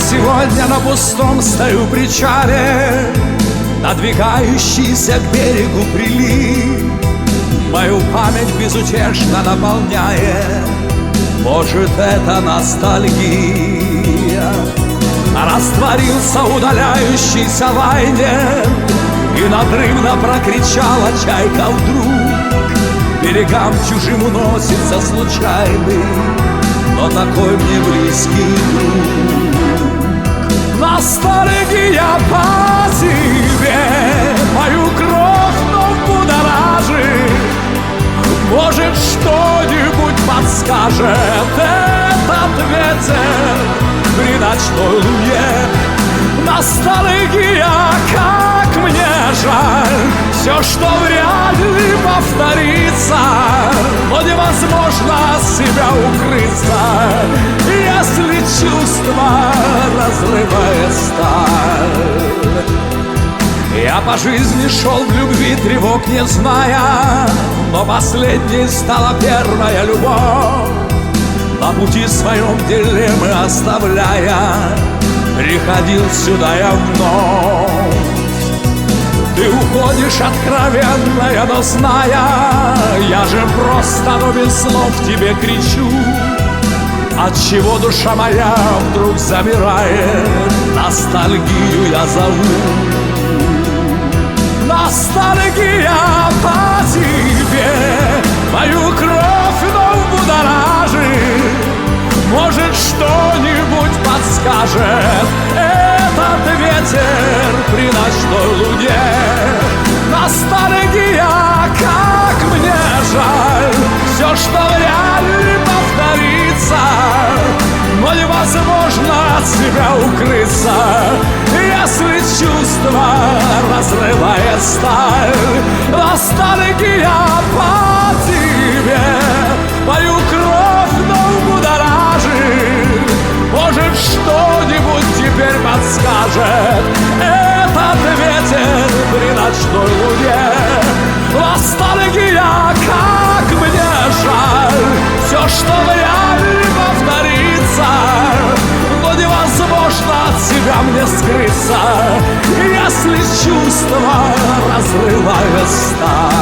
сегодня на пустом стою причале, надвигающийся к берегу прилив мою память безутешно наполняет. Может, это ностальгия? Растворился удаляющийся лайнер, и надрывно прокричала чайка вдруг: берегам чужим уносится случайный, но такой мне близкий друг. Ностальгия по тебе мою кровь вновь будоражит. Может, что-нибудь подскажет этот ветер при ночной луне. Ностальгия, как мне жаль, все, что вряд ли повторится, но невозможно от себя укрыться, если чувство разрывает сталь. Я по жизни шел в любви, тревог не зная, но последней стала первая любовь. На пути своем дилеммы оставляя, приходил сюда я вновь. Ты уходишь откровенная, но зная, я же просто, но без слов тебе кричу. Отчего душа моя вдруг замирает, ностальгию я зову. Ностальгия по тебе мою кровь вновь будоражит. Может, что-нибудь подскажет этот ветер при ночной луне. Ностальгия, как мне жаль, все, что вряд ли повторится, но невозможно от себя укрыться, если чувство разрывает сталь. Ностальгия по тебе мою кровь вновь будоражит. Может, что-нибудь теперь подскажет этот ветер при ночной луне. Ностальгия, как мне жаль, все, что вряд ли повторится, но невозможно от себя мне скрыться, если чувство разрывает сталь.